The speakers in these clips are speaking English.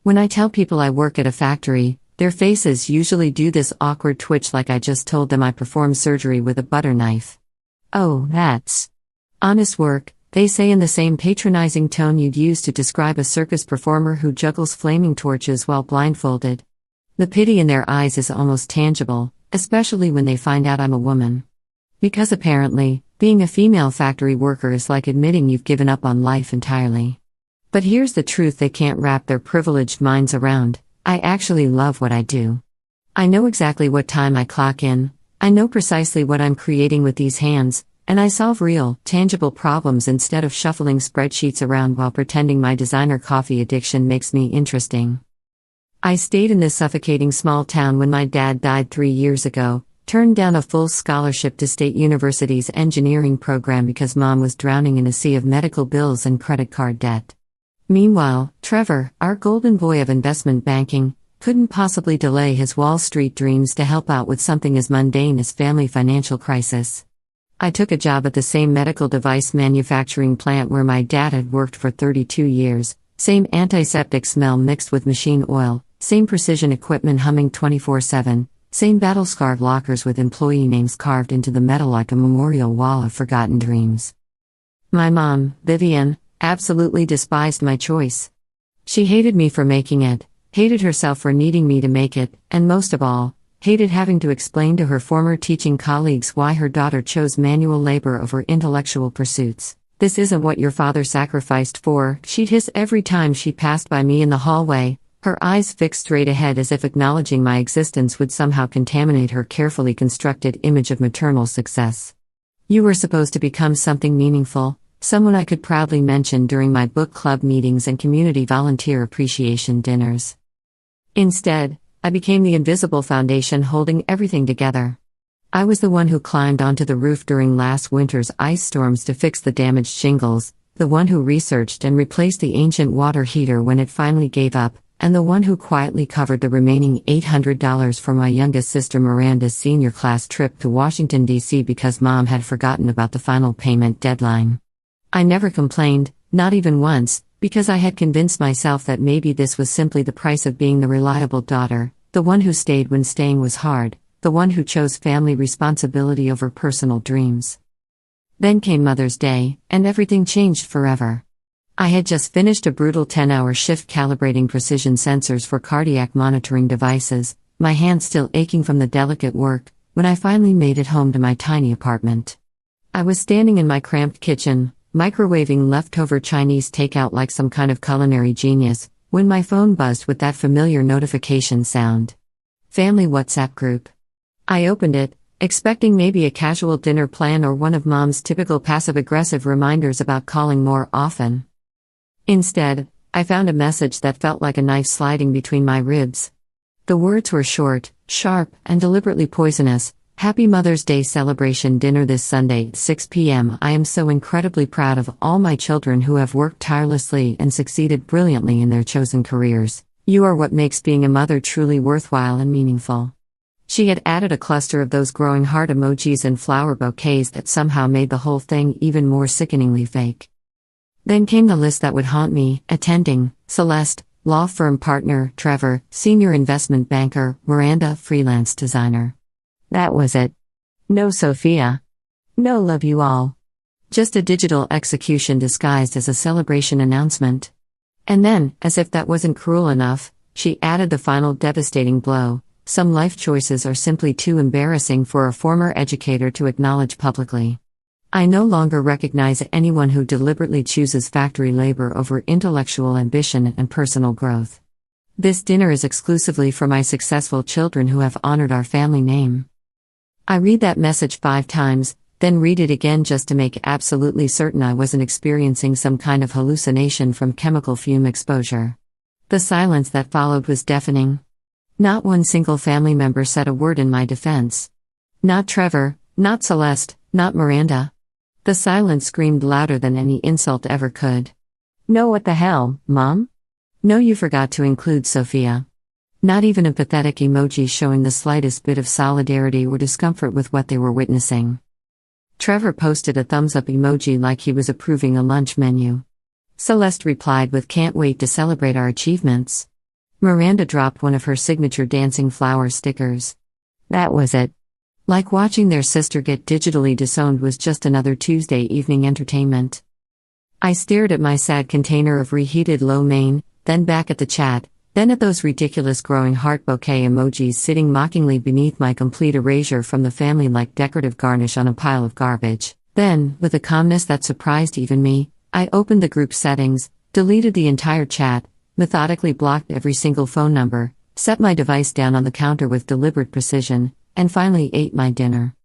When I tell people I work at a factory, their faces usually do this awkward twitch like I just told them I perform surgery with a butter knife. Oh, that's honest work, they say in the same patronizing tone you'd use to describe a circus performer who juggles flaming torches while blindfolded. The pity in their eyes is almost tangible, especially when they find out I'm a woman. Because apparently, being a female factory worker is like admitting you've given up on life entirely. But here's the truth they can't wrap their privileged minds around: I actually love what I do. I know exactly what time I clock in, I know precisely what I'm creating with these hands, and I solve real, tangible problems instead of shuffling spreadsheets around while pretending my designer coffee addiction makes me interesting. I stayed in this suffocating small town when my dad died 3 years ago, turned down a full scholarship to State University's engineering program because mom was drowning in a sea of medical bills and credit card debt. Meanwhile, Trevor, our golden boy of investment banking, couldn't possibly delay his Wall Street dreams to help out with something as mundane as family financial crisis. I took a job at the same medical device manufacturing plant where my dad had worked for 32 years, same antiseptic smell mixed with machine oil, same precision equipment humming 24/7, same battle-scarred lockers with employee names carved into the metal like a memorial wall of forgotten dreams. My mom, Vivian, absolutely despised my choice. She hated me for making it, hated herself for needing me to make it, and most of all, hated having to explain to her former teaching colleagues why her daughter chose manual labor over intellectual pursuits. "This isn't what your father sacrificed for," she'd hiss every time she passed by me in the hallway, her eyes fixed straight ahead as if acknowledging my existence would somehow contaminate her carefully constructed image of maternal success. "You were supposed to become something meaningful, someone I could proudly mention during my book club meetings and community volunteer appreciation dinners. Instead, I became the invisible foundation holding everything together. I was the one who climbed onto the roof during last winter's ice storms to fix the damaged shingles, the one who researched and replaced the ancient water heater when it finally gave up, and the one who quietly covered the remaining $800 for my youngest sister Miranda's senior class trip to Washington, D.C. because mom had forgotten about the final payment deadline. I never complained, not even once, because I had convinced myself that maybe this was simply the price of being the reliable daughter, the one who stayed when staying was hard, the one who chose family responsibility over personal dreams. Then came Mother's Day, and everything changed forever. I had just finished a brutal 10-hour shift calibrating precision sensors for cardiac monitoring devices, my hands still aching from the delicate work, when I finally made it home to my tiny apartment. I was standing in my cramped kitchen, microwaving leftover Chinese takeout like some kind of culinary genius, when my phone buzzed with that familiar notification sound. Family WhatsApp group. I opened it, expecting maybe a casual dinner plan or one of mom's typical passive-aggressive reminders about calling more often. Instead, I found a message that felt like a knife sliding between my ribs. The words were short, sharp, and deliberately poisonous. "Happy Mother's Day celebration dinner this Sunday, 6 p.m. I am so incredibly proud of all my children who have worked tirelessly and succeeded brilliantly in their chosen careers. You are what makes being a mother truly worthwhile and meaningful." She had added a cluster of those growing heart emojis and flower bouquets that somehow made the whole thing even more sickeningly fake. Then came the list that would haunt me: attending, Celeste, law firm partner, Trevor, senior investment banker, Miranda, freelance designer. That was it. No Sophia. No love you all. Just a digital execution disguised as a celebration announcement. And then, as if that wasn't cruel enough, she added the final devastating blow: some life choices are simply too embarrassing for a former educator to acknowledge publicly. I no longer recognize anyone who deliberately chooses factory labor over intellectual ambition and personal growth. This dinner is exclusively for my successful children who have honored our family name. I read that message 5 times, then read it again just to make absolutely certain I wasn't experiencing some kind of hallucination from chemical fume exposure. The silence that followed was deafening. Not one single family member said a word in my defense. Not Trevor, not Celeste, not Miranda. The silence screamed louder than any insult ever could. "No, what the hell, Mom? No, you forgot to include Sophia." Not even a pathetic emoji showing the slightest bit of solidarity or discomfort with what they were witnessing. Trevor posted a thumbs-up emoji like he was approving a lunch menu. Celeste replied with "can't wait to celebrate our achievements." Miranda dropped one of her signature dancing flower stickers. That was it. Like watching their sister get digitally disowned was just another Tuesday evening entertainment. I stared at my sad container of reheated lo mein, then back at the chat, then at those ridiculous growing heart bouquet emojis sitting mockingly beneath my complete erasure from the family like decorative garnish on a pile of garbage. Then, with a calmness that surprised even me, I opened the group settings, deleted the entire chat, methodically blocked every single phone number, set my device down on the counter with deliberate precision, and finally ate my dinner.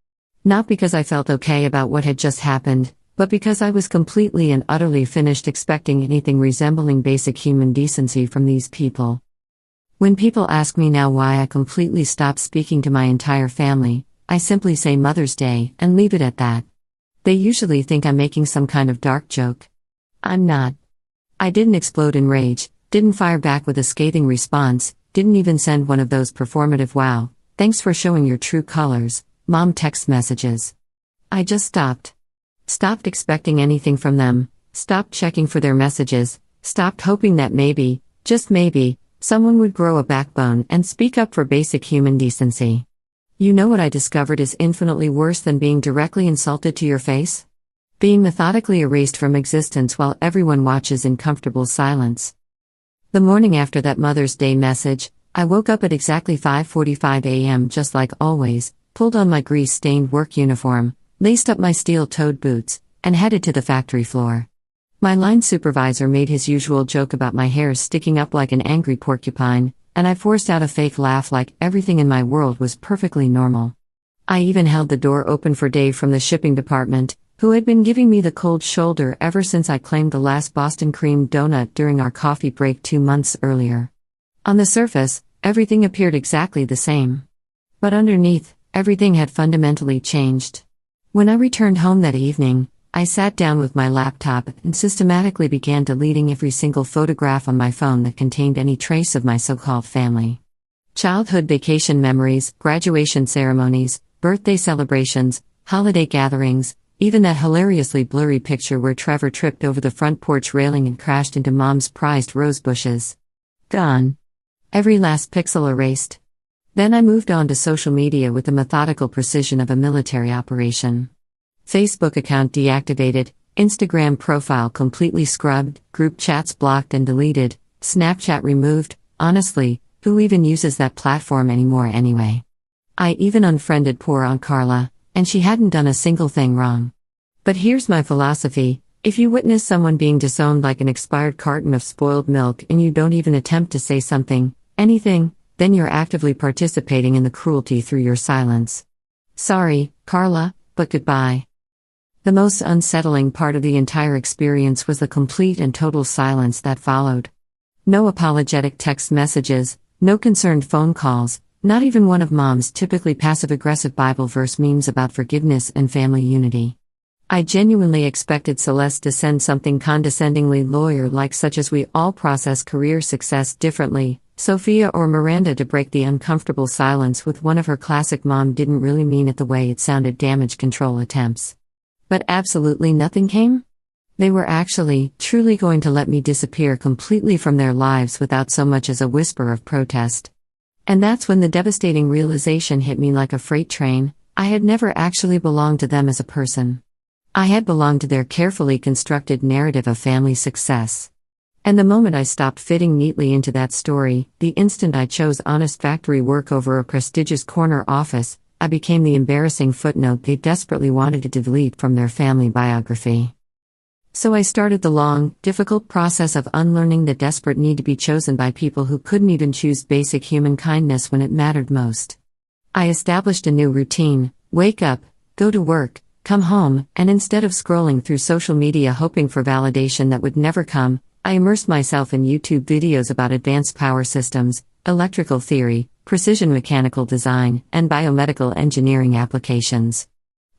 Not because I felt okay about what had just happened, but because I was completely and utterly finished expecting anything resembling basic human decency from these people. When people ask me now why I completely stopped speaking to my entire family, I simply say Mother's Day and leave it at that. They usually think I'm making some kind of dark joke. I'm not. I didn't explode in rage, didn't fire back with a scathing response, didn't even send one of those performative "wow, thanks for showing your true colors" mom text messages. I just stopped. Stopped expecting anything from them, stopped checking for their messages, stopped hoping that maybe, just maybe, someone would grow a backbone and speak up for basic human decency. You know what I discovered is infinitely worse than being directly insulted to your face? Being methodically erased from existence while everyone watches in comfortable silence. The morning after that Mother's Day message, I woke up at exactly 5:45 a.m. just like always, pulled on my grease-stained work uniform, laced up my steel-toed boots, and headed to the factory floor. My line supervisor made his usual joke about my hair sticking up like an angry porcupine, and I forced out a fake laugh like everything in my world was perfectly normal. I even held the door open for Dave from the shipping department, who had been giving me the cold shoulder ever since I claimed the last Boston cream donut during our coffee break 2 months earlier. On the surface, everything appeared exactly the same. But underneath, everything had fundamentally changed. When I returned home that evening, I sat down with my laptop and systematically began deleting every single photograph on my phone that contained any trace of my so-called family. Childhood vacation memories, graduation ceremonies, birthday celebrations, holiday gatherings, even that hilariously blurry picture where Trevor tripped over the front porch railing and crashed into Mom's prized rose bushes. Gone. Every last pixel erased. Then I moved on to social media with the methodical precision of a military operation. Facebook account deactivated, Instagram profile completely scrubbed, group chats blocked and deleted, Snapchat removed. Honestly, who even uses that platform anymore anyway? I even unfriended poor Aunt Carla, and she hadn't done a single thing wrong. But here's my philosophy: if you witness someone being disowned like an expired carton of spoiled milk and you don't even attempt to say something, anything, then you're actively participating in the cruelty through your silence. Sorry, Carla, but goodbye. The most unsettling part of the entire experience was the complete and total silence that followed. No apologetic text messages, no concerned phone calls, not even one of Mom's typically passive-aggressive Bible verse memes about forgiveness and family unity. I genuinely expected Celeste to send something condescendingly lawyer-like, such as "we all process career success differently," Sophia or Miranda to break the uncomfortable silence with one of her classic "Mom didn't really mean it the way it sounded" damage control attempts. But absolutely nothing came? They were actually, truly going to let me disappear completely from their lives without so much as a whisper of protest. And that's when the devastating realization hit me like a freight train: I had never actually belonged to them as a person. I had belonged to their carefully constructed narrative of family success. And the moment I stopped fitting neatly into that story, the instant I chose honest factory work over a prestigious corner office, I became the embarrassing footnote they desperately wanted to delete from their family biography. So I started the long, difficult process of unlearning the desperate need to be chosen by people who couldn't even choose basic human kindness when it mattered most. I established a new routine: wake up, go to work, come home, and instead of scrolling through social media hoping for validation that would never come, I immersed myself in YouTube videos about advanced power systems, electrical theory, precision mechanical design, and biomedical engineering applications.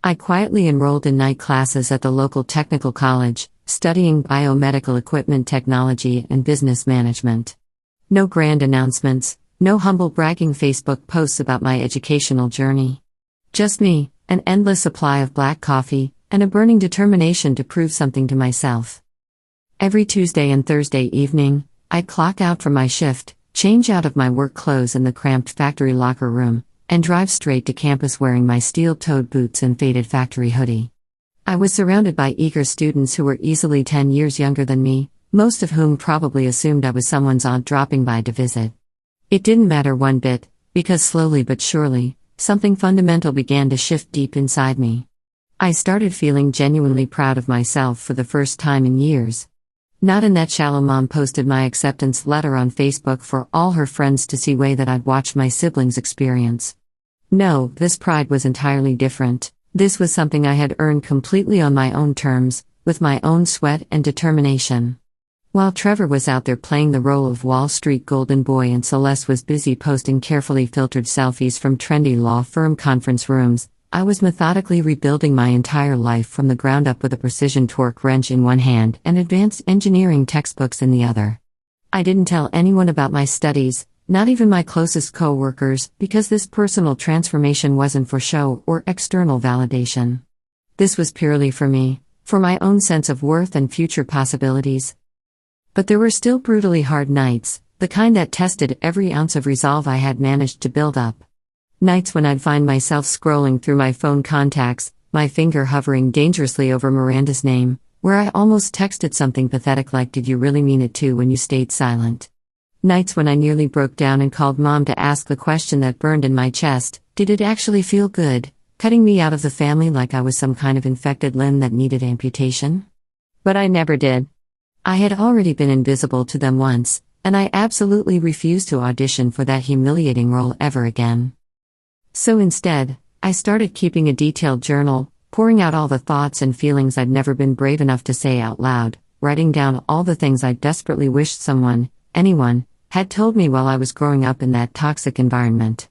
I quietly enrolled in night classes at the local technical college, studying biomedical equipment technology and business management. No grand announcements, no humble bragging Facebook posts about my educational journey. Just me, an endless supply of black coffee, and a burning determination to prove something to myself. Every Tuesday and Thursday evening, I'd clock out from my shift, change out of my work clothes in the cramped factory locker room, and drive straight to campus wearing my steel-toed boots and faded factory hoodie. I was surrounded by eager students who were easily 10 years younger than me, most of whom probably assumed I was someone's aunt dropping by to visit. It didn't matter one bit, because slowly but surely, something fundamental began to shift deep inside me. I started feeling genuinely proud of myself for the first time in years. Not in that shallow mom posted my acceptance letter on Facebook for all her friends to see way that I'd watched my siblings experience. No, this pride was entirely different. This was something I had earned completely on my own terms, with my own sweat and determination. While Trevor was out there playing the role of Wall Street golden boy and Celeste was busy posting carefully filtered selfies from trendy law firm conference rooms, I was methodically rebuilding my entire life from the ground up with a precision torque wrench in one hand and advanced engineering textbooks in the other. I didn't tell anyone about my studies, not even my closest co-workers, because this personal transformation wasn't for show or external validation. This was purely for me, for my own sense of worth and future possibilities. But there were still brutally hard nights, the kind that tested every ounce of resolve I had managed to build up. Nights when I'd find myself scrolling through my phone contacts, my finger hovering dangerously over Miranda's name, where I almost texted something pathetic like "Did you really mean it too?" when you stayed silent. Nights when I nearly broke down and called Mom to ask the question that burned in my chest: did it actually feel good, cutting me out of the family like I was some kind of infected limb that needed amputation? But I never did. I had already been invisible to them once, and I absolutely refused to audition for that humiliating role ever again. So instead, I started keeping a detailed journal, pouring out all the thoughts and feelings I'd never been brave enough to say out loud, writing down all the things I desperately wished someone, anyone, had told me while I was growing up in that toxic environment.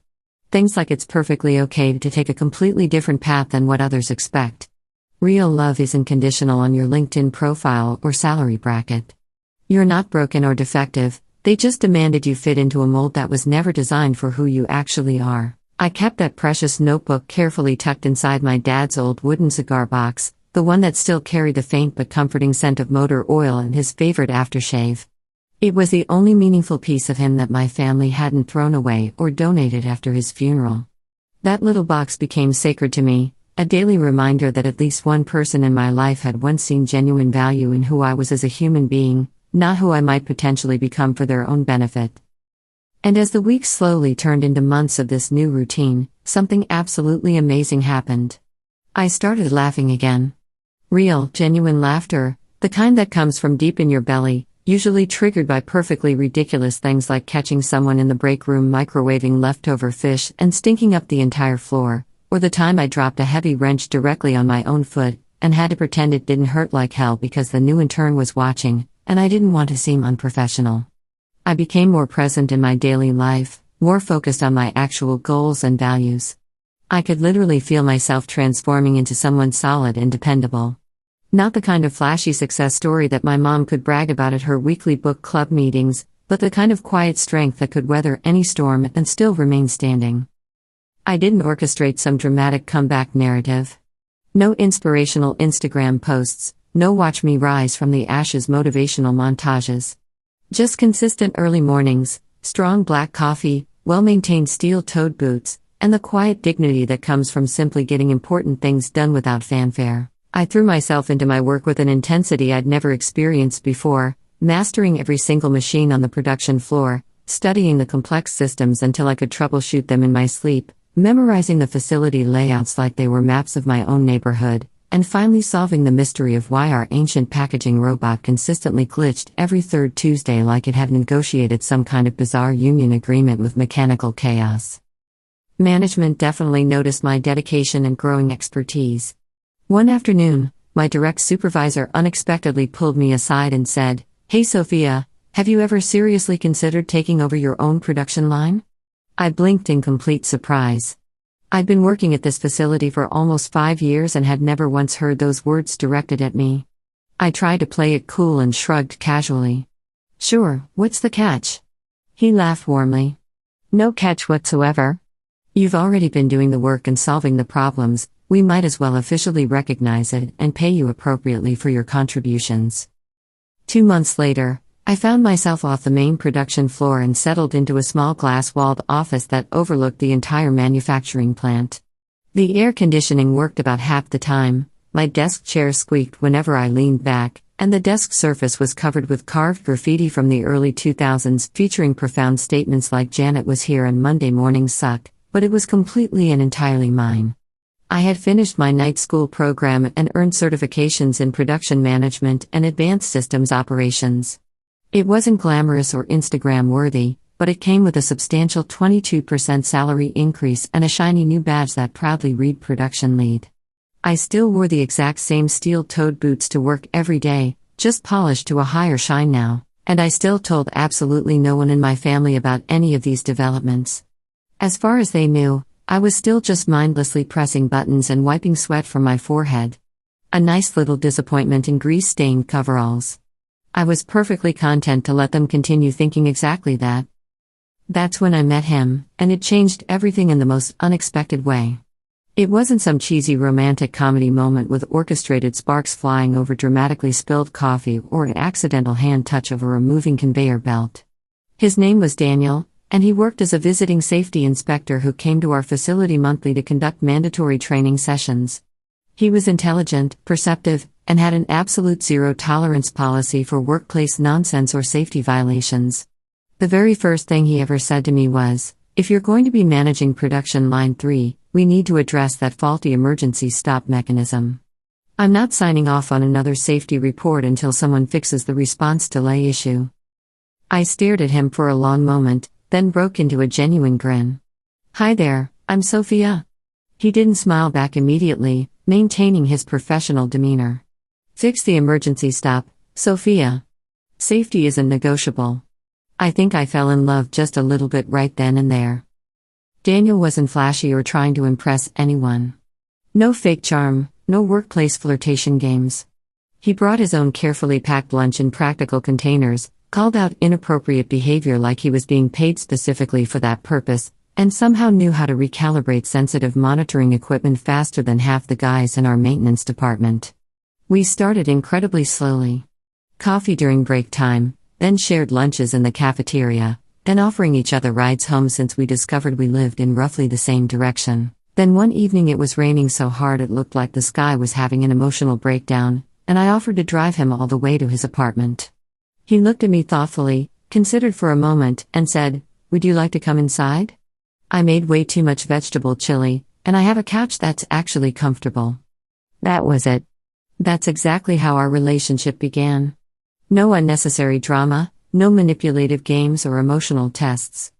Things like it's perfectly okay to take a completely different path than what others expect. Real love isn't conditional on your LinkedIn profile or salary bracket. You're not broken or defective, they just demanded you fit into a mold that was never designed for who you actually are. I kept that precious notebook carefully tucked inside my dad's old wooden cigar box, the one that still carried the faint but comforting scent of motor oil and his favorite aftershave. It was the only meaningful piece of him that my family hadn't thrown away or donated after his funeral. That little box became sacred to me, a daily reminder that at least one person in my life had once seen genuine value in who I was as a human being, not who I might potentially become for their own benefit. And as the weeks slowly turned into months of this new routine, something absolutely amazing happened. I started laughing again. Real, genuine laughter, the kind that comes from deep in your belly, usually triggered by perfectly ridiculous things like catching someone in the break room microwaving leftover fish and stinking up the entire floor, or the time I dropped a heavy wrench directly on my own foot, and had to pretend it didn't hurt like hell because the new intern was watching, and I didn't want to seem unprofessional. I became more present in my daily life, more focused on my actual goals and values. I could literally feel myself transforming into someone solid and dependable. Not the kind of flashy success story that my mom could brag about at her weekly book club meetings, but the kind of quiet strength that could weather any storm and still remain standing. I didn't orchestrate some dramatic comeback narrative. No inspirational Instagram posts, no watch me rise from the ashes motivational montages. Just consistent early mornings, strong black coffee, well-maintained steel-toed boots, and the quiet dignity that comes from simply getting important things done without fanfare. I threw myself into my work with an intensity I'd never experienced before, mastering every single machine on the production floor, studying the complex systems until I could troubleshoot them in my sleep, memorizing the facility layouts like they were maps of my own neighborhood, and finally solving the mystery of why our ancient packaging robot consistently glitched every third Tuesday like it had negotiated some kind of bizarre union agreement with mechanical chaos. Management definitely noticed my dedication and growing expertise. One afternoon, my direct supervisor unexpectedly pulled me aside and said, "Hey Sophia, have you ever seriously considered taking over your own production line?" I blinked in complete surprise. I'd been working at this facility for almost 5 years and had never once heard those words directed at me. I tried to play it cool and shrugged casually. "Sure, what's the catch?" He laughed warmly. "No catch whatsoever. You've already been doing the work and solving the problems, we might as well officially recognize it and pay you appropriately for your contributions." 2 months later, I found myself off the main production floor and settled into a small glass-walled office that overlooked the entire manufacturing plant. The air conditioning worked about half the time, my desk chair squeaked whenever I leaned back, and the desk surface was covered with carved graffiti from the early 2000s featuring profound statements like "Janet was here and Monday mornings suck," but it was completely and entirely mine. I had finished my night school program and earned certifications in production management and advanced systems operations. It wasn't glamorous or Instagram-worthy, but it came with a substantial 22% salary increase and a shiny new badge that proudly read Production Lead. I still wore the exact same steel-toed boots to work every day, just polished to a higher shine now, and I still told absolutely no one in my family about any of these developments. As far as they knew, I was still just mindlessly pressing buttons and wiping sweat from my forehead. A nice little disappointment in grease-stained coveralls. I was perfectly content to let them continue thinking exactly that. That's when I met him, and it changed everything in the most unexpected way. It wasn't some cheesy romantic comedy moment with orchestrated sparks flying over dramatically spilled coffee or an accidental hand touch over a moving conveyor belt. His name was Daniel, and he worked as a visiting safety inspector who came to our facility monthly to conduct mandatory training sessions. He was intelligent, perceptive, and had an absolute zero-tolerance policy for workplace nonsense or safety violations. The very first thing he ever said to me was, "If you're going to be managing production line 3, we need to address that faulty emergency stop mechanism. I'm not signing off on another safety report until someone fixes the response delay issue." I stared at him for a long moment, then broke into a genuine grin. "Hi there, I'm Sophia." He didn't smile back immediately, maintaining his professional demeanor. "Fix the emergency stop, Sophia. Safety isn't negotiable." I think I fell in love just a little bit right then and there. Daniel wasn't flashy or trying to impress anyone. No fake charm, no workplace flirtation games. He brought his own carefully packed lunch in practical containers, called out inappropriate behavior like he was being paid specifically for that purpose, and somehow knew how to recalibrate sensitive monitoring equipment faster than half the guys in our maintenance department. We started incredibly slowly. Coffee during break time, then shared lunches in the cafeteria, then offering each other rides home since we discovered we lived in roughly the same direction. Then one evening it was raining so hard it looked like the sky was having an emotional breakdown, and I offered to drive him all the way to his apartment. He looked at me thoughtfully, considered for a moment, and said, "Would you like to come inside? I made way too much vegetable chili, and I have a couch that's actually comfortable." That was it. That's exactly how our relationship began. No unnecessary drama, no manipulative games or emotional tests.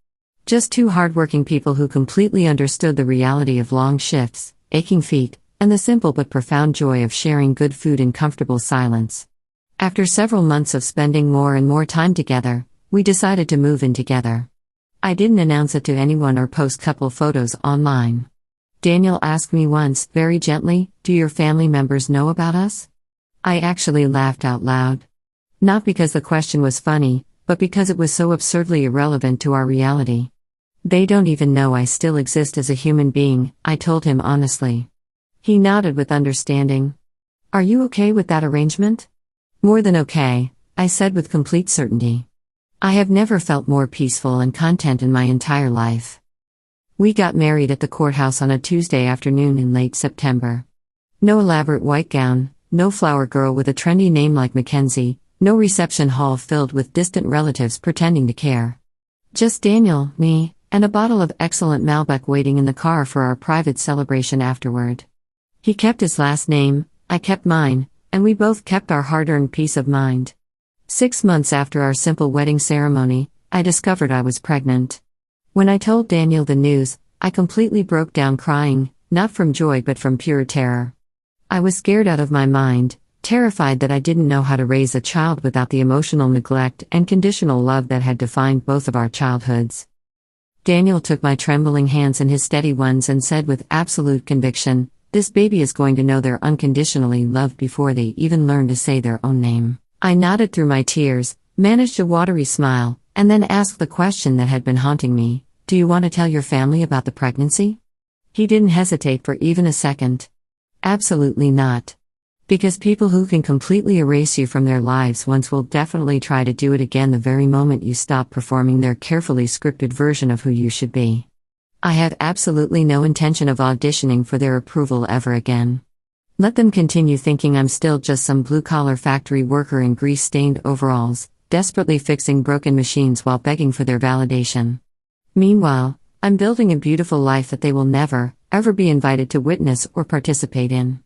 Just two hardworking people who completely understood the reality of long shifts, aching feet, and the simple but profound joy of sharing good food in comfortable silence. After several months of spending more and more time together, we decided to move in together. I didn't announce it to anyone or post couple photos online. Daniel asked me once, very gently, "Do your family members know about us?" I actually laughed out loud. Not because the question was funny, but because it was so absurdly irrelevant to our reality. "They don't even know I still exist as a human being," I told him honestly. He nodded with understanding. "Are you okay with that arrangement?" "More than okay," I said with complete certainty. I have never felt more peaceful and content in my entire life. We got married at the courthouse on a Tuesday afternoon in late September. No elaborate white gown, no flower girl with a trendy name like Mackenzie, no reception hall filled with distant relatives pretending to care. Just Daniel, me, and a bottle of excellent Malbec waiting in the car for our private celebration afterward. He kept his last name, I kept mine, and we both kept our hard-earned peace of mind. 6 months after our simple wedding ceremony, I discovered I was pregnant. When I told Daniel the news, I completely broke down crying, not from joy but from pure terror. I was scared out of my mind, terrified that I didn't know how to raise a child without the emotional neglect and conditional love that had defined both of our childhoods. Daniel took my trembling hands in his steady ones and said with absolute conviction, "This baby is going to know they're unconditionally loved before they even learn to say their own name." I nodded through my tears, managed a watery smile, and then asked the question that had been haunting me, "Do you want to tell your family about the pregnancy?" He didn't hesitate for even a second. "Absolutely not. Because people who can completely erase you from their lives once will definitely try to do it again the very moment you stop performing their carefully scripted version of who you should be. I have absolutely no intention of auditioning for their approval ever again. Let them continue thinking I'm still just some blue-collar factory worker in grease-stained overalls, desperately fixing broken machines while begging for their validation. Meanwhile, I'm building a beautiful life that they will never, ever be invited to witness or participate in.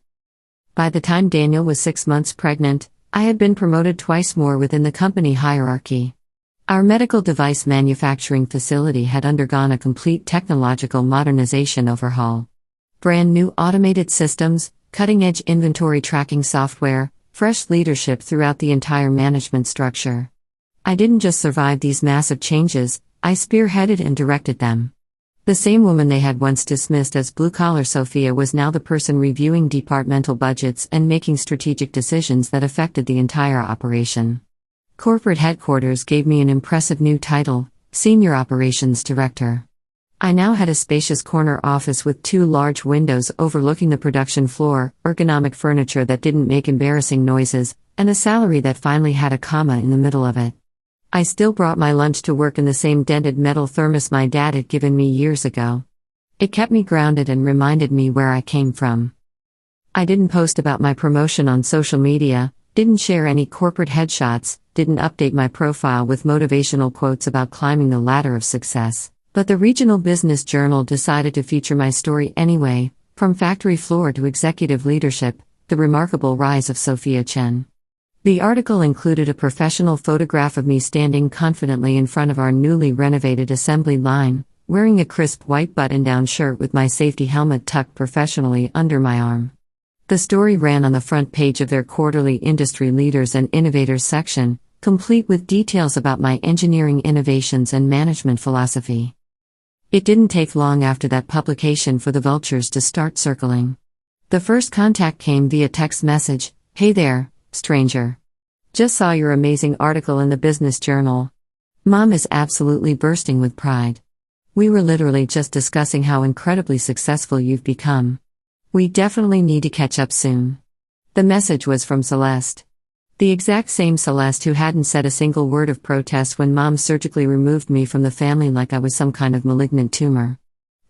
By the time Daniel was 6 months pregnant, I had been promoted twice more within the company hierarchy. Our medical device manufacturing facility had undergone a complete technological modernization overhaul. Brand new automated systems, cutting-edge inventory tracking software, fresh leadership throughout the entire management structure. I didn't just survive these massive changes, I spearheaded and directed them. The same woman they had once dismissed as blue-collar Sophia was now the person reviewing departmental budgets and making strategic decisions that affected the entire operation. Corporate headquarters gave me an impressive new title, Senior Operations Director. I now had a spacious corner office with 2 large windows overlooking the production floor, ergonomic furniture that didn't make embarrassing noises, and a salary that finally had a comma in the middle of it. I still brought my lunch to work in the same dented metal thermos my dad had given me years ago. It kept me grounded and reminded me where I came from. I didn't post about my promotion on social media, didn't share any corporate headshots, didn't update my profile with motivational quotes about climbing the ladder of success, but the regional business journal decided to feature my story anyway, from factory floor to executive leadership, the remarkable rise of Sophia Chen. The article included a professional photograph of me standing confidently in front of our newly renovated assembly line, wearing a crisp white button-down shirt with my safety helmet tucked professionally under my arm. The story ran on the front page of their quarterly Industry Leaders and Innovators section, complete with details about my engineering innovations and management philosophy. It didn't take long after that publication for the vultures to start circling. The first contact came via text message, "Hey there, stranger. Just saw your amazing article in the business journal. Mom is absolutely bursting with pride. We were literally just discussing how incredibly successful you've become. We definitely need to catch up soon." The message was from Celeste. The exact same Celeste who hadn't said a single word of protest when Mom surgically removed me from the family like I was some kind of malignant tumor.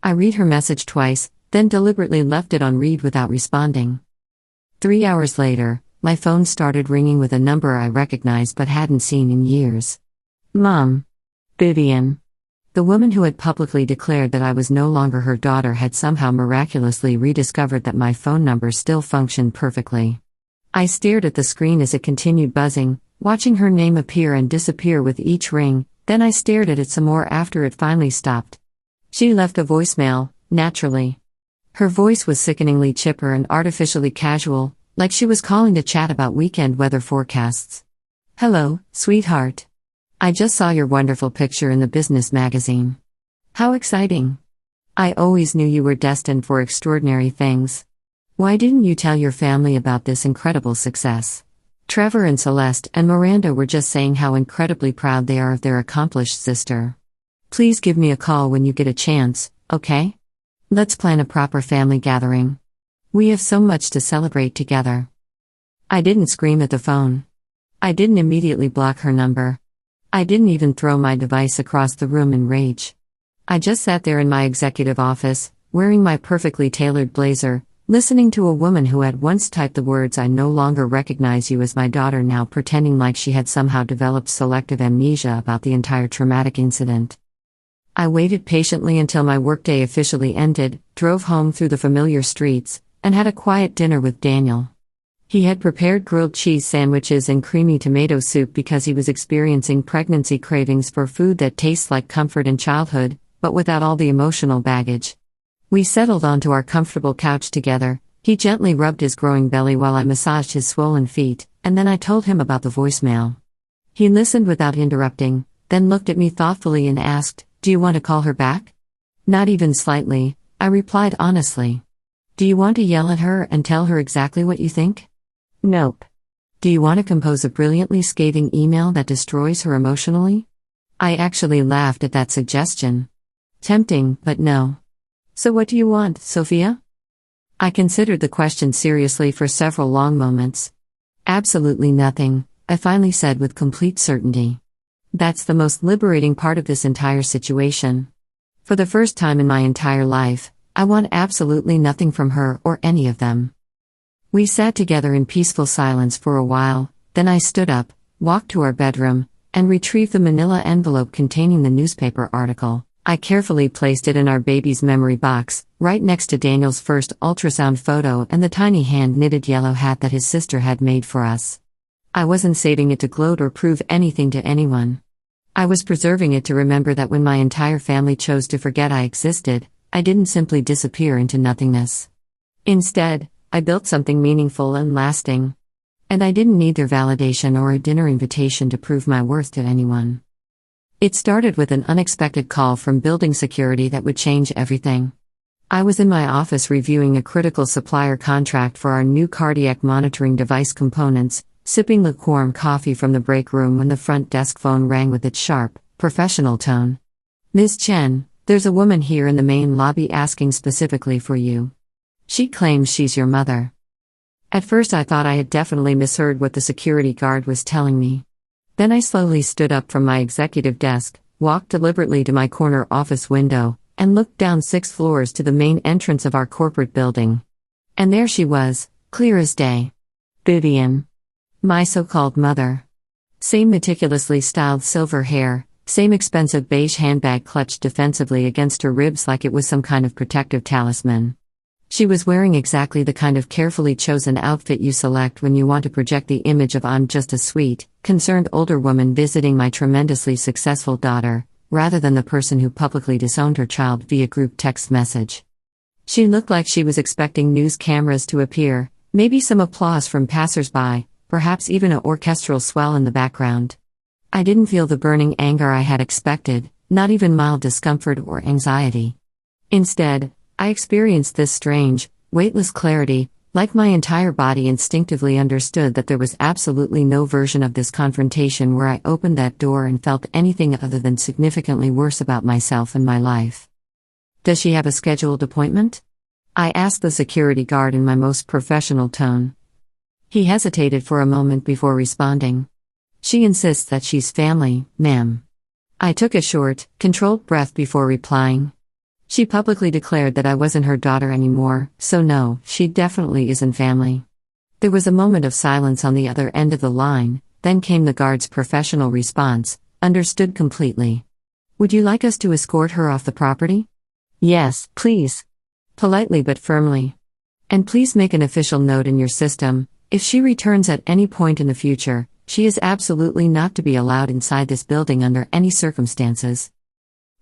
I read her message twice, then deliberately left it on read without responding. 3 hours later, my phone started ringing with a number I recognized but hadn't seen in years. Mom. Vivian. The woman who had publicly declared that I was no longer her daughter had somehow miraculously rediscovered that my phone number still functioned perfectly. I stared at the screen as it continued buzzing, watching her name appear and disappear with each ring, then I stared at it some more after it finally stopped. She left a voicemail, naturally. Her voice was sickeningly chipper and artificially casual, like she was calling to chat about weekend weather forecasts. "Hello, sweetheart. I just saw your wonderful picture in the business magazine. How exciting. I always knew you were destined for extraordinary things. Why didn't you tell your family about this incredible success?" Trevor and Celeste and Miranda were just saying how incredibly proud they are of their accomplished sister. "Please give me a call when you get a chance, okay? Let's plan a proper family gathering. We have so much to celebrate together." I didn't scream at the phone. I didn't immediately block her number. I didn't even throw my device across the room in rage. I just sat there in my executive office, wearing my perfectly tailored blazer, listening to a woman who had once typed the words "I no longer recognize you as my daughter" now pretending like she had somehow developed selective amnesia about the entire traumatic incident. I waited patiently until my workday officially ended, drove home through the familiar streets, and had a quiet dinner with Daniel. He had prepared grilled cheese sandwiches and creamy tomato soup because he was experiencing pregnancy cravings for food that tastes like comfort and childhood, but without all the emotional baggage. We settled onto our comfortable couch together. He gently rubbed his growing belly while I massaged his swollen feet, and then I told him about the voicemail. He listened without interrupting, then looked at me thoughtfully and asked, "Do you want to call her back?" "Not even slightly," I replied honestly. "Do you want to yell at her and tell her exactly what you think?" "Nope." "Do you want to compose a brilliantly scathing email that destroys her emotionally?" I actually laughed at that suggestion. Tempting, but no. "So what do you want, Sophia?" I considered the question seriously for several long moments. Absolutely nothing, I finally said with complete certainty. That's the most liberating part of this entire situation. For the first time in my entire life, I want absolutely nothing from her or any of them. We sat together in peaceful silence for a while, then I stood up, walked to our bedroom, and retrieved the manila envelope containing the newspaper article. I carefully placed it in our baby's memory box, right next to Daniel's first ultrasound photo and the tiny hand-knitted yellow hat that his sister had made for us. I wasn't saving it to gloat or prove anything to anyone. I was preserving it to remember that when my entire family chose to forget I existed, I didn't simply disappear into nothingness. Instead, I built something meaningful and lasting. And I didn't need their validation or a dinner invitation to prove my worth to anyone. It started with an unexpected call from building security that would change everything. I was in my office reviewing a critical supplier contract for our new cardiac monitoring device components, sipping lukewarm coffee from the break room when the front desk phone rang with its sharp, professional tone. "Ms. Chen, there's a woman here in the main lobby asking specifically for you. She claims she's your mother." At first I thought I had definitely misheard what the security guard was telling me. Then I slowly stood up from my executive desk, walked deliberately to my corner office window, and looked down 6 floors to the main entrance of our corporate building. And there she was, clear as day. Vivian. My so-called mother. Same meticulously styled silver hair, same expensive beige handbag clutched defensively against her ribs like it was some kind of protective talisman. She was wearing exactly the kind of carefully chosen outfit you select when you want to project the image of "I'm just a sweet, concerned older woman visiting my tremendously successful daughter," rather than the person who publicly disowned her child via group text message. She looked like she was expecting news cameras to appear, maybe some applause from passers-by, perhaps even an orchestral swell in the background. I didn't feel the burning anger I had expected, not even mild discomfort or anxiety. Instead, I experienced this strange, weightless clarity, like my entire body instinctively understood that there was absolutely no version of this confrontation where I opened that door and felt anything other than significantly worse about myself and my life. "Does she have a scheduled appointment?" I asked the security guard in my most professional tone. He hesitated for a moment before responding. "She insists that she's family, ma'am." I took a short, controlled breath before replying. She publicly declared that I wasn't her daughter anymore, so no, she definitely isn't family. There was a moment of silence on the other end of the line, then came the guard's professional response, "Understood completely. Would you like us to escort her off the property?" "Yes, please." Politely but firmly. "And please make an official note in your system, if she returns at any point in the future, she is absolutely not to be allowed inside this building under any circumstances."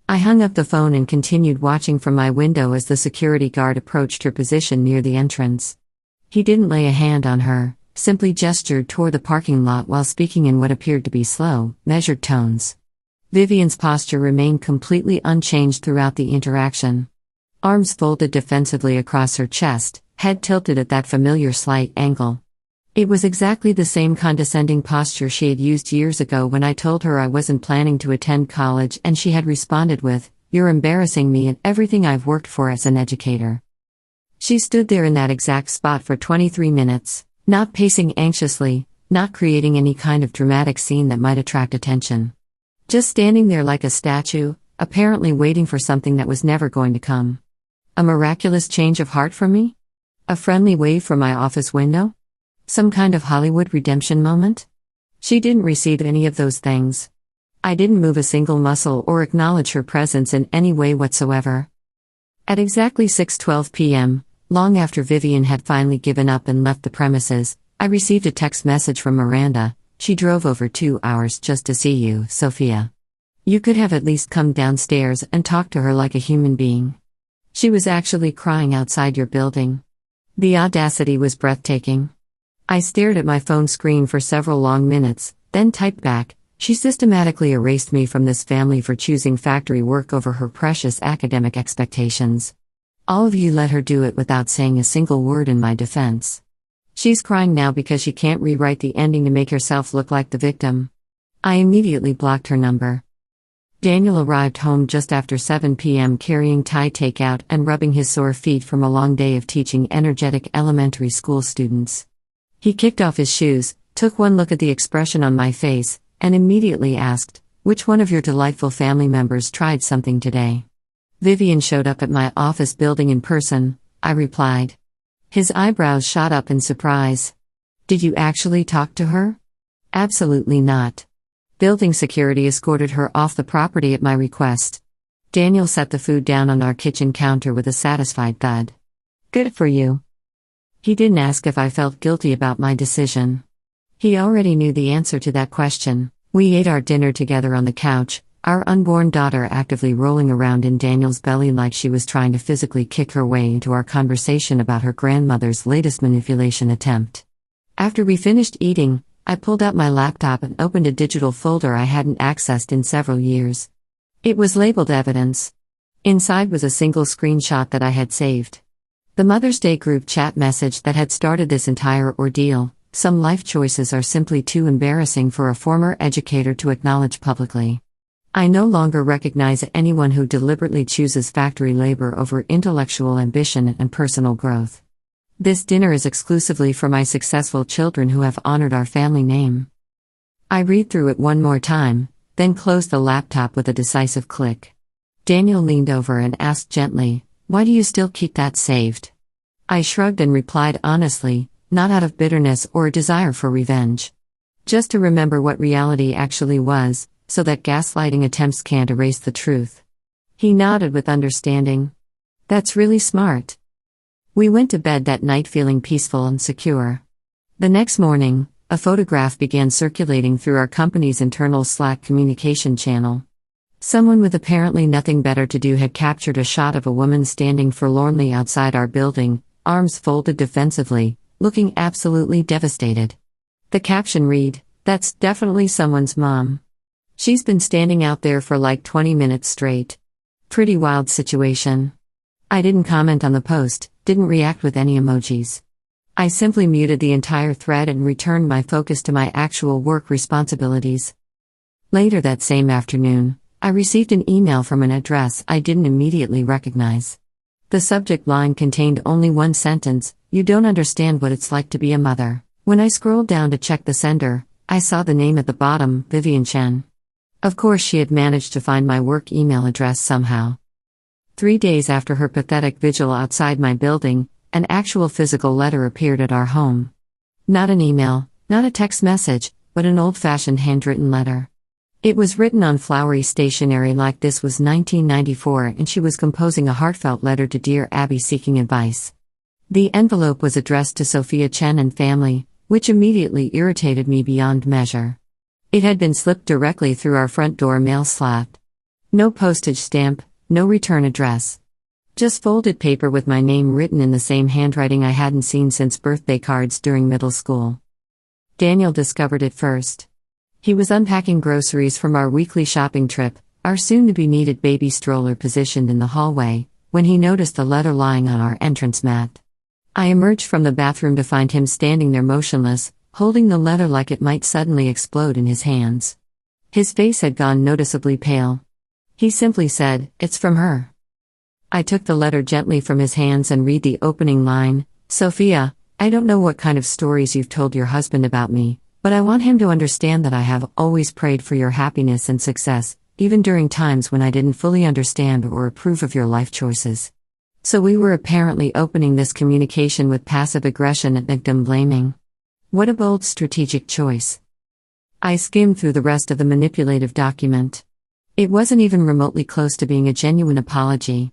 I hung up the phone and continued watching from my window as the security guard approached her position near the entrance. He didn't lay a hand on her, simply gestured toward the parking lot while speaking in what appeared to be slow, measured tones. Vivian's posture remained completely unchanged throughout the interaction. Arms folded defensively across her chest, head tilted at that familiar slight angle. It was exactly the same condescending posture she had used years ago when I told her I wasn't planning to attend college and she had responded with, "You're embarrassing me and everything I've worked for as an educator." She stood there in that exact spot for 23 minutes, not pacing anxiously, not creating any kind of dramatic scene that might attract attention. Just standing there like a statue, apparently waiting for something that was never going to come. A miraculous change of heart from me? A friendly wave from my office window? Some kind of Hollywood redemption moment? She didn't receive any of those things. I didn't move a single muscle or acknowledge her presence in any way whatsoever. At exactly 6:12 p.m., long after Vivian had finally given up and left the premises, I received a text message from Miranda. "She drove over 2 hours just to see you, Sophia. You could have at least come downstairs and talked to her like a human being. She was actually crying outside your building." The audacity was breathtaking. I stared at my phone screen for several long minutes, then typed back, "She systematically erased me from this family for choosing factory work over her precious academic expectations. All of you let her do it without saying a single word in my defense. She's crying now because she can't rewrite the ending to make herself look like the victim." I immediately blocked her number. Daniel arrived home just after 7 p.m. carrying Thai takeout and rubbing his sore feet from a long day of teaching energetic elementary school students. He kicked off his shoes, took one look at the expression on my face, and immediately asked, "Which one of your delightful family members tried something today?" "Vivian showed up at my office building in person," I replied. His eyebrows shot up in surprise. "Did you actually talk to her?" "Absolutely not. Building security escorted her off the property at my request." Daniel set the food down on our kitchen counter with a satisfied thud. "Good for you." He didn't ask if I felt guilty about my decision. He already knew the answer to that question. We ate our dinner together on the couch, our unborn daughter actively rolling around in Daniel's belly like she was trying to physically kick her way into our conversation about her grandmother's latest manipulation attempt. After we finished eating, I pulled out my laptop and opened a digital folder I hadn't accessed in several years. It was labeled Evidence. Inside was a single screenshot that I had saved. The Mother's Day group chat message that had started this entire ordeal. "Some life choices are simply too embarrassing for a former educator to acknowledge publicly. I no longer recognize anyone who deliberately chooses factory labor over intellectual ambition and personal growth. This dinner is exclusively for my successful children who have honored our family name." I read through it one more time, then closed the laptop with a decisive click. Daniel leaned over and asked gently, "Why do you still keep that saved?" I shrugged and replied honestly, not out of bitterness or a desire for revenge. Just to remember what reality actually was, so that gaslighting attempts can't erase the truth. He nodded with understanding. "That's really smart." We went to bed that night feeling peaceful and secure. The next morning, a photograph began circulating through our company's internal Slack communication channel. Someone with apparently nothing better to do had captured a shot of a woman standing forlornly outside our building, arms folded defensively, looking absolutely devastated. The caption read, "That's definitely someone's mom. She's been standing out there for like 20 minutes straight. Pretty wild situation." I didn't comment on the post, didn't react with any emojis. I simply muted the entire thread and returned my focus to my actual work responsibilities. Later that same afternoon, I received an email from an address I didn't immediately recognize. The subject line contained only one sentence, "You don't understand what it's like to be a mother." When I scrolled down to check the sender, I saw the name at the bottom, Vivian Chen. Of course she had managed to find my work email address somehow. 3 days after her pathetic vigil outside my building, an actual physical letter appeared at our home. Not an email, not a text message, but an old-fashioned handwritten letter. It was written on flowery stationery like this was 1994 and she was composing a heartfelt letter to Dear Abby seeking advice. The envelope was addressed to Sophia Chen and family, which immediately irritated me beyond measure. It had been slipped directly through our front door mail slot. No postage stamp, no return address. Just folded paper with my name written in the same handwriting I hadn't seen since birthday cards during middle school. Daniel discovered it first. He was unpacking groceries from our weekly shopping trip, our soon-to-be-needed baby stroller positioned in the hallway, when he noticed the letter lying on our entrance mat. I emerged from the bathroom to find him standing there motionless, holding the letter like it might suddenly explode in his hands. His face had gone noticeably pale. He simply said, "It's from her." I took the letter gently from his hands and read the opening line, "Sophia, I don't know what kind of stories you've told your husband about me, but I want him to understand that I have always prayed for your happiness and success, even during times when I didn't fully understand or approve of your life choices." So we were apparently opening this communication with passive aggression and victim blaming. What a bold strategic choice. I skimmed through the rest of the manipulative document. It wasn't even remotely close to being a genuine apology.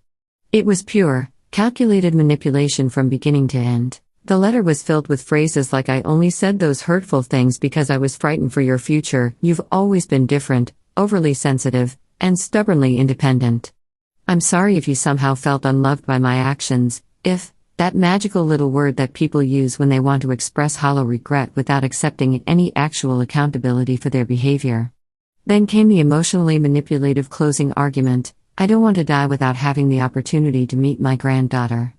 It was pure, calculated manipulation from beginning to end. The letter was filled with phrases like "I only said those hurtful things because I was frightened for your future, you've always been different, overly sensitive, and stubbornly independent. I'm sorry if you somehow felt unloved by my actions, if," that magical little word that people use when they want to express hollow regret without accepting any actual accountability for their behavior. Then came the emotionally manipulative closing argument, "I don't want to die without having the opportunity to meet my granddaughter.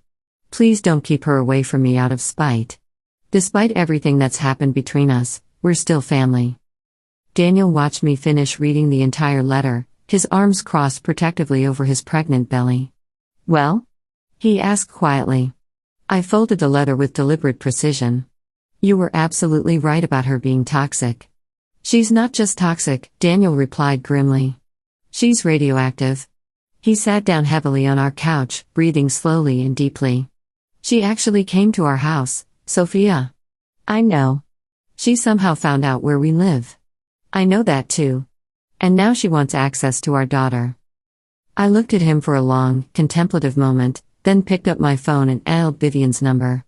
Please don't keep her away from me out of spite. Despite everything that's happened between us, we're still family." Daniel watched me finish reading the entire letter, his arms crossed protectively over his pregnant belly. "Well?" he asked quietly. I folded the letter with deliberate precision. "You were absolutely right about her being toxic." "She's not just toxic," Daniel replied grimly. "She's radioactive." He sat down heavily on our couch, breathing slowly and deeply. "She actually came to our house, Sophia." "I know. She somehow found out where we live." "I know that too. And now she wants access to our daughter." I looked at him for a long, contemplative moment, then picked up my phone and dialed Vivian's number.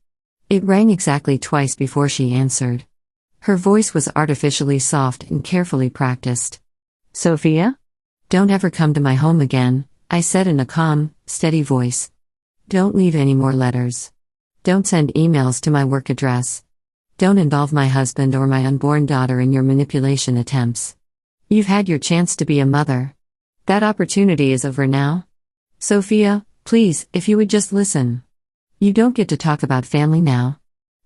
It rang exactly twice before she answered. Her voice was artificially soft and carefully practiced. "Sophia? Don't ever come to my home again," I said in a calm, steady voice. "Don't leave any more letters. Don't send emails to my work address. Don't involve my husband or my unborn daughter in your manipulation attempts. You've had your chance to be a mother. That opportunity is over now. Sophia, please, if you would just listen. You don't get to talk about family now.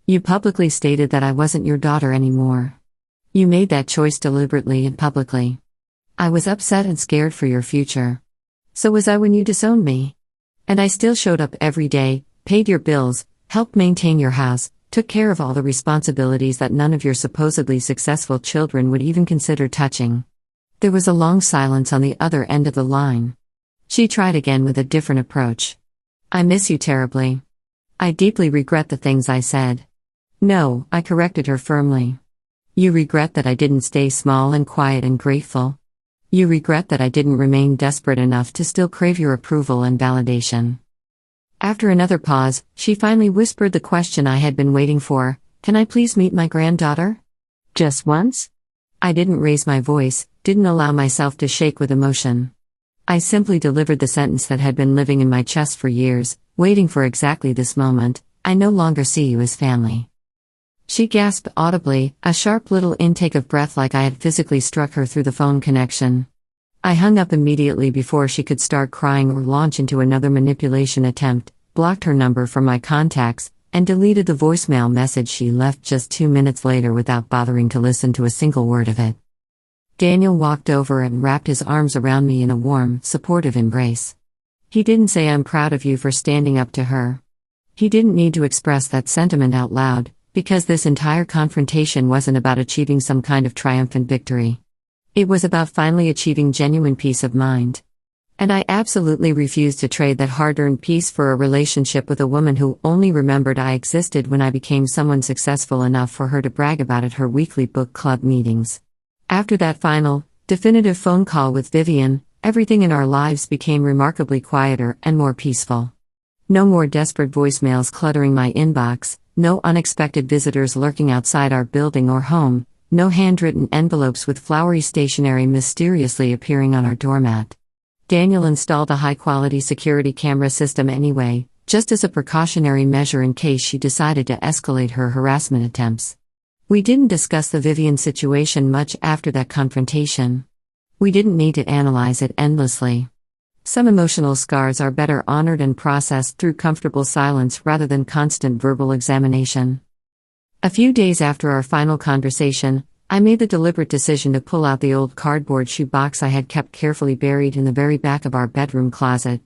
You publicly stated that I wasn't your daughter anymore. You made that choice deliberately and publicly. I was upset and scared for your future. So was I when you disowned me. And I still showed up every day, paid your bills, helped maintain your house, took care of all the responsibilities that none of your supposedly successful children would even consider touching." There was a long silence on the other end of the line. She tried again with a different approach. "I miss you terribly. I deeply regret the things I said." "No," I corrected her firmly. "You regret that I didn't stay small and quiet and grateful. You regret that I didn't remain desperate enough to still crave your approval and validation." After another pause, she finally whispered the question I had been waiting for, "Can I please meet my granddaughter? Just once?" I didn't raise my voice, didn't allow myself to shake with emotion. I simply delivered the sentence that had been living in my chest for years, waiting for exactly this moment: "I no longer see you as family." She gasped audibly, a sharp little intake of breath like I had physically struck her through the phone connection. I hung up immediately before she could start crying or launch into another manipulation attempt, blocked her number from my contacts, and deleted the voicemail message she left just 2 minutes later without bothering to listen to a single word of it. Daniel walked over and wrapped his arms around me in a warm, supportive embrace. He didn't say "I'm proud of you for standing up to her." He didn't need to express that sentiment out loud, because this entire confrontation wasn't about achieving some kind of triumphant victory. It was about finally achieving genuine peace of mind. And I absolutely refused to trade that hard-earned peace for a relationship with a woman who only remembered I existed when I became someone successful enough for her to brag about at her weekly book club meetings. After that final, definitive phone call with Vivian, everything in our lives became remarkably quieter and more peaceful. No more desperate voicemails cluttering my inbox, no unexpected visitors lurking outside our building or home, no handwritten envelopes with flowery stationery mysteriously appearing on our doormat. Daniel installed a high-quality security camera system anyway, just as a precautionary measure in case she decided to escalate her harassment attempts. We didn't discuss the Vivian situation much after that confrontation. We didn't need to analyze it endlessly. Some emotional scars are better honored and processed through comfortable silence rather than constant verbal examination. A few days after our final conversation, I made the deliberate decision to pull out the old cardboard shoebox I had kept carefully buried in the very back of our bedroom closet.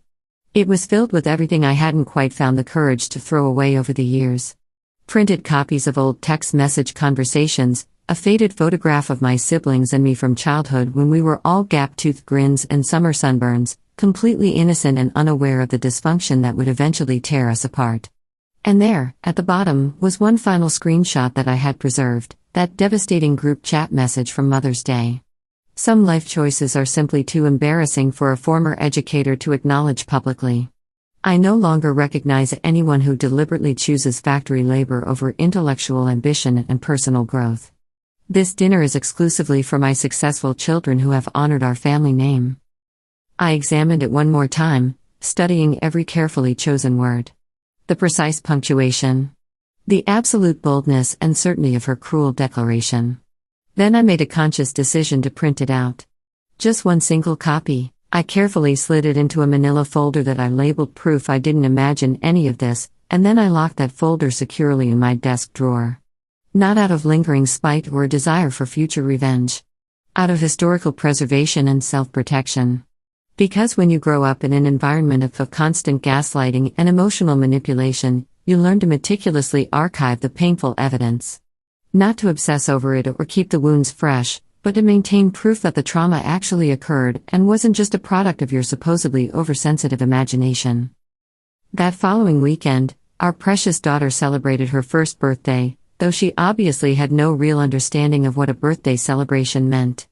It was filled with everything I hadn't quite found the courage to throw away over the years. Printed copies of old text message conversations, a faded photograph of my siblings and me from childhood when we were all gap-toothed grins and summer sunburns, completely innocent and unaware of the dysfunction that would eventually tear us apart. And there, at the bottom, was one final screenshot that I had preserved, that devastating group chat message from Mother's Day. Some life choices are simply too embarrassing for a former educator to acknowledge publicly. I no longer recognize anyone who deliberately chooses factory labor over intellectual ambition and personal growth. This dinner is exclusively for my successful children who have honored our family name. I examined it one more time, studying every carefully chosen word. The precise punctuation. The absolute boldness and certainty of her cruel declaration. Then I made a conscious decision to print it out. Just one single copy. I carefully slid it into a manila folder that I labeled "Proof I Didn't Imagine Any of This," and then I locked that folder securely in my desk drawer. Not out of lingering spite or a desire for future revenge. out of historical preservation and self-protection. Because when you grow up in an environment of constant gaslighting and emotional manipulation, you learn to meticulously archive the painful evidence. Not to obsess over it or keep the wounds fresh, but to maintain proof that the trauma actually occurred and wasn't just a product of your supposedly oversensitive imagination. That following weekend, our precious daughter celebrated her first birthday, though she obviously had no real understanding of what a birthday celebration meant.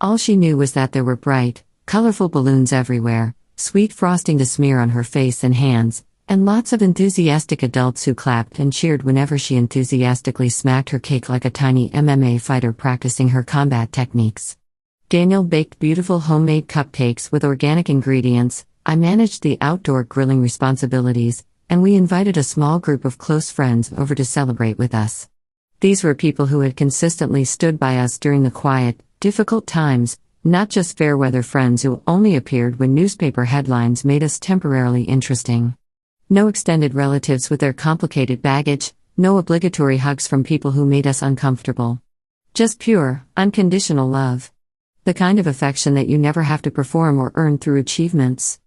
All she knew was that there were bright, colorful balloons everywhere, sweet frosting to smear on her face and hands, and lots of enthusiastic adults who clapped and cheered whenever she enthusiastically smacked her cake like a tiny MMA fighter practicing her combat techniques. Daniel baked beautiful homemade cupcakes with organic ingredients, I managed the outdoor grilling responsibilities, and we invited a small group of close friends over to celebrate with us. These were people who had consistently stood by us during the quiet, difficult times, not just fair-weather friends who only appeared when newspaper headlines made us temporarily interesting. No extended relatives with their complicated baggage, no obligatory hugs from people who made us uncomfortable. Just pure, unconditional love. The kind of affection that you never have to perform or earn through achievements.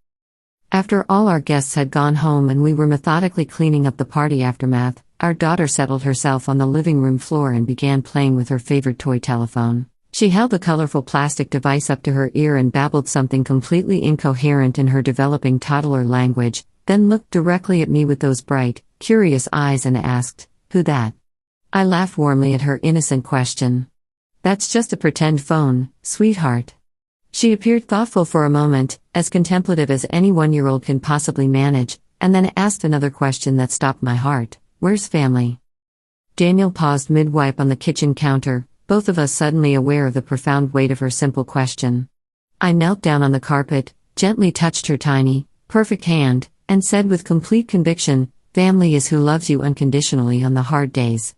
After all our guests had gone home and we were methodically cleaning up the party aftermath, our daughter settled herself on the living room floor and began playing with her favorite toy telephone. She held the colorful plastic device up to her ear and babbled something completely incoherent in her developing toddler language, then looked directly at me with those bright, curious eyes and asked, "Who that?" I laughed warmly at her innocent question. "That's just a pretend phone, sweetheart." She appeared thoughtful for a moment, as contemplative as any 1-year-old can possibly manage, and then asked another question that stopped my heart. "Where's family?" Daniel paused mid-wipe on the kitchen counter, both of us suddenly aware of the profound weight of her simple question. I knelt down on the carpet, gently touched her tiny, perfect hand, and said with complete conviction, "Family is who loves you unconditionally on the hard days."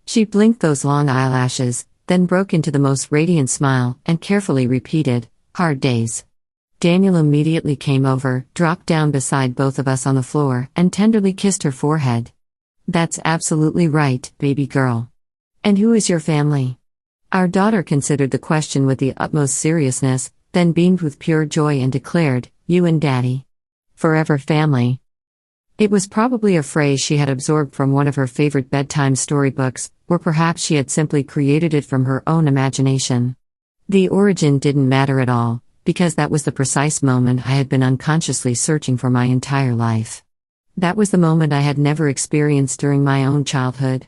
She blinked those long eyelashes, then broke into the most radiant smile, and carefully repeated, "Hard days." Daniel immediately came over, dropped down beside both of us on the floor, and tenderly kissed her forehead. "That's absolutely right, baby girl. And who is your family?" Our daughter considered the question with the utmost seriousness, then beamed with pure joy and declared, "You and Daddy. Forever family." It was probably a phrase she had absorbed from one of her favorite bedtime storybooks, or perhaps she had simply created it from her own imagination. The origin didn't matter at all, because that was the precise moment I had been unconsciously searching for my entire life. That was the moment I had never experienced during my own childhood.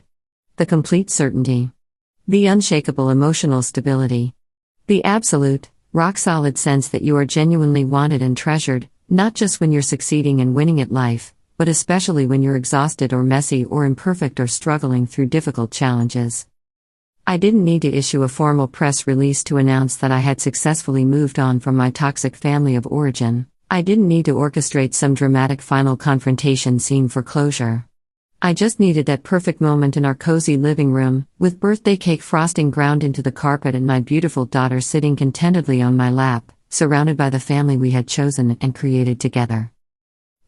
The complete certainty. The unshakable emotional stability. The absolute, rock-solid sense that you are genuinely wanted and treasured, not just when you're succeeding and winning at life, but especially when you're exhausted or messy or imperfect or struggling through difficult challenges. I didn't need to issue a formal press release to announce that I had successfully moved on from my toxic family of origin. I didn't need to orchestrate some dramatic final confrontation scene for closure. I just needed that perfect moment in our cozy living room, with birthday cake frosting ground into the carpet and my beautiful daughter sitting contentedly on my lap, surrounded by the family we had chosen and created together.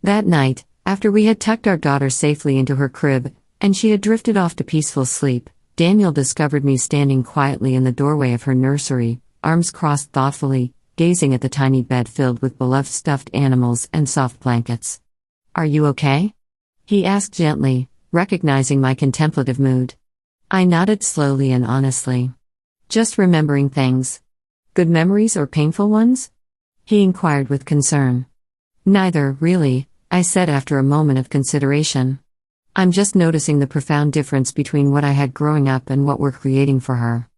That night, after we had tucked our daughter safely into her crib, and she had drifted off to peaceful sleep, Daniel discovered me standing quietly in the doorway of her nursery, arms crossed thoughtfully, gazing at the tiny bed filled with beloved stuffed animals and soft blankets. "Are you okay?" he asked gently, recognizing my contemplative mood. I nodded slowly and honestly. "Just remembering things. Good memories or painful ones?" he inquired with concern. "Neither, really," I said after a moment of consideration. "I'm just noticing the profound difference between what I had growing up and what we're creating for her."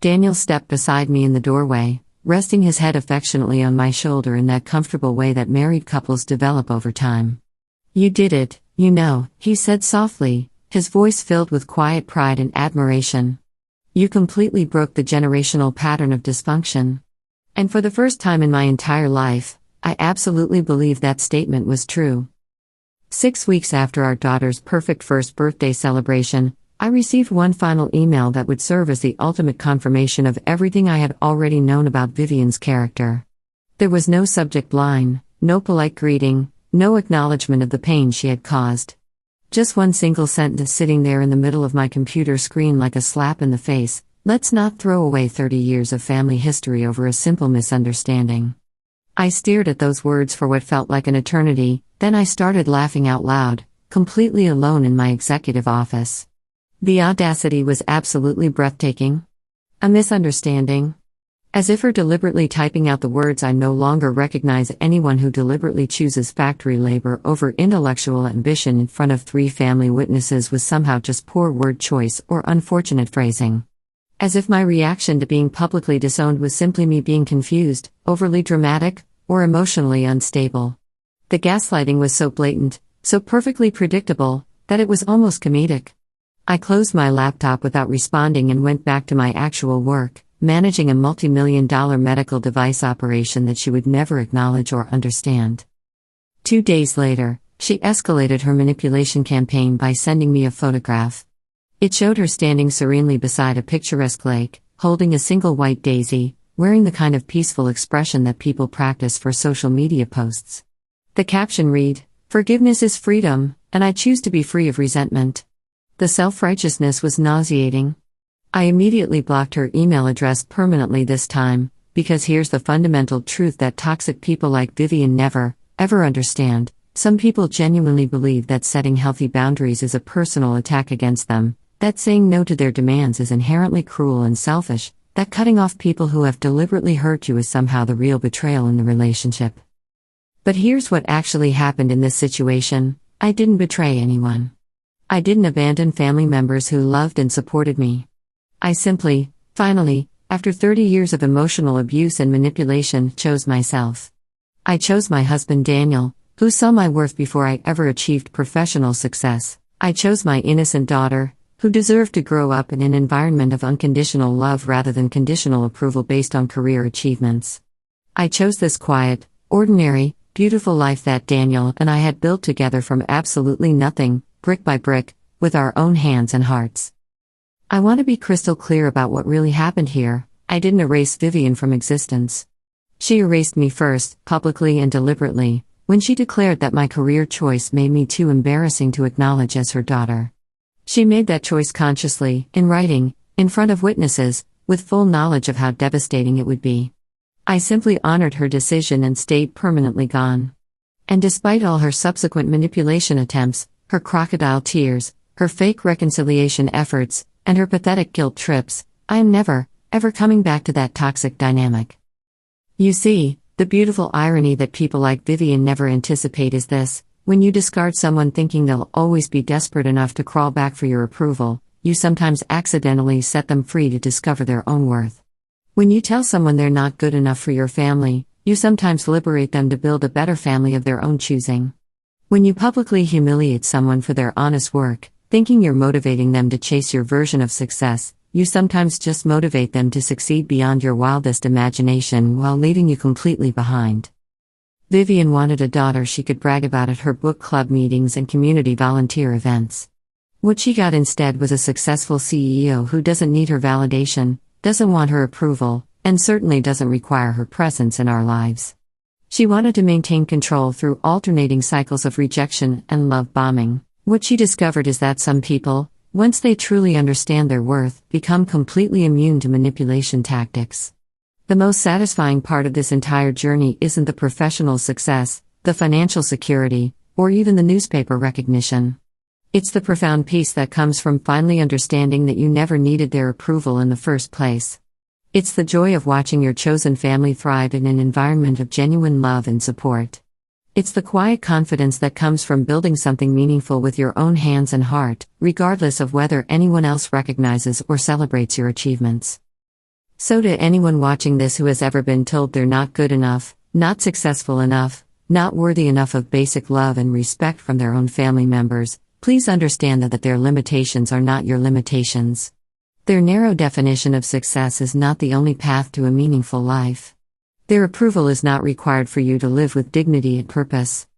Daniel stepped beside me in the doorway, resting his head affectionately on my shoulder in that comfortable way that married couples develop over time. "You did it, you know," he said softly, his voice filled with quiet pride and admiration. "You completely broke the generational pattern of dysfunction." And for the first time in my entire life, I absolutely believed that statement was true. 6 weeks after our daughter's perfect first birthday celebration, I received one final email that would serve as the ultimate confirmation of everything I had already known about Vivian's character. There was no subject line, no polite greeting, no acknowledgement of the pain she had caused. Just one single sentence sitting there in the middle of my computer screen like a slap in the face, Let's not throw away 30 years of family history over a simple misunderstanding. I stared at those words for what felt like an eternity, then I started laughing out loud, completely alone in my executive office. The audacity was absolutely breathtaking. A misunderstanding? As if her deliberately typing out the words. I no longer recognize anyone who deliberately chooses factory labor over intellectual ambition in front of 3 family witnesses was somehow just poor word choice or unfortunate phrasing. As if my reaction to being publicly disowned was simply me being confused, overly dramatic, or emotionally unstable. The gaslighting was so blatant, so perfectly predictable, that it was almost comedic. I closed my laptop without responding and went back to my actual work, managing a multi-million-dollar medical device operation that she would never acknowledge or understand. 2 days later, she escalated her manipulation campaign by sending me a photograph. It showed her standing serenely beside a picturesque lake, holding a single white daisy, wearing the kind of peaceful expression that people practice for social media posts. The caption read, "Forgiveness is freedom, and I choose to be free of resentment." The self-righteousness was nauseating. I immediately blocked her email address permanently this time, because here's the fundamental truth that toxic people like Vivian never, ever understand. Some people genuinely believe that setting healthy boundaries is a personal attack against them, that saying no to their demands is inherently cruel and selfish, that cutting off people who have deliberately hurt you is somehow the real betrayal in the relationship. But here's what actually happened in this situation. I didn't betray anyone. I didn't abandon family members who loved and supported me. I simply, finally, after 30 years of emotional abuse and manipulation, chose myself. I chose my husband Daniel, who saw my worth before I ever achieved professional success. I chose my innocent daughter, who deserved to grow up in an environment of unconditional love rather than conditional approval based on career achievements. I chose this quiet, ordinary, beautiful life that Daniel and I had built together from absolutely nothing, brick by brick, with our own hands and hearts. I want to be crystal clear about what really happened here. I didn't erase Vivian from existence. She erased me first, publicly and deliberately, when she declared that my career choice made me too embarrassing to acknowledge as her daughter. She made that choice consciously, in writing, in front of witnesses, with full knowledge of how devastating it would be. I simply honored her decision and stayed permanently gone. And despite all her subsequent manipulation attempts, her crocodile tears, her fake reconciliation efforts, and her pathetic guilt trips, I am never, ever coming back to that toxic dynamic. You see, the beautiful irony that people like Vivian never anticipate is this: when you discard someone thinking they'll always be desperate enough to crawl back for your approval, you sometimes accidentally set them free to discover their own worth. When you tell someone they're not good enough for your family, you sometimes liberate them to build a better family of their own choosing. When you publicly humiliate someone for their honest work, thinking you're motivating them to chase your version of success, you sometimes just motivate them to succeed beyond your wildest imagination while leaving you completely behind. Vivian wanted a daughter she could brag about at her book club meetings and community volunteer events. What she got instead was a successful CEO who doesn't need her validation, doesn't want her approval, and certainly doesn't require her presence in our lives. She wanted to maintain control through alternating cycles of rejection and love bombing. What she discovered is that some people, once they truly understand their worth, become completely immune to manipulation tactics. The most satisfying part of this entire journey isn't the professional success, the financial security, or even the newspaper recognition. It's the profound peace that comes from finally understanding that you never needed their approval in the first place. It's the joy of watching your chosen family thrive in an environment of genuine love and support. It's the quiet confidence that comes from building something meaningful with your own hands and heart, regardless of whether anyone else recognizes or celebrates your achievements. So to anyone watching this who has ever been told they're not good enough, not successful enough, not worthy enough of basic love and respect from their own family members, please understand that their limitations are not your limitations. Their narrow definition of success is not the only path to a meaningful life. Their approval is not required for you to live with dignity and purpose.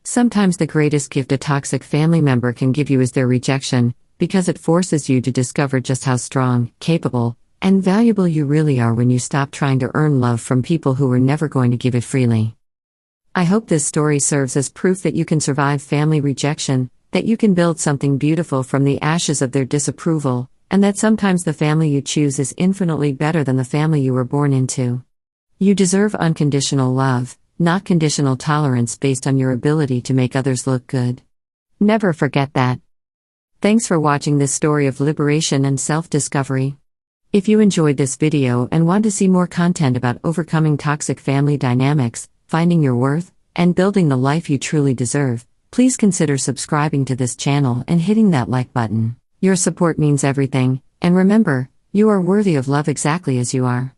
Sometimes the greatest gift a toxic family member can give you is their rejection, because it forces you to discover just how strong, capable, and valuable you really are when you stop trying to earn love from people who were never going to give it freely. I hope this story serves as proof that you can survive family rejection, that you can build something beautiful from the ashes of their disapproval, And that sometimes the family you choose is infinitely better than the family you were born into. You deserve unconditional love, not conditional tolerance based on your ability to make others look good. Never forget that. Thanks for watching this story of liberation and self-discovery. If you enjoyed this video and want to see more content about overcoming toxic family dynamics, finding your worth, and building the life you truly deserve, please consider subscribing to this channel and hitting that like button. Your support means everything, and remember, you are worthy of love exactly as you are.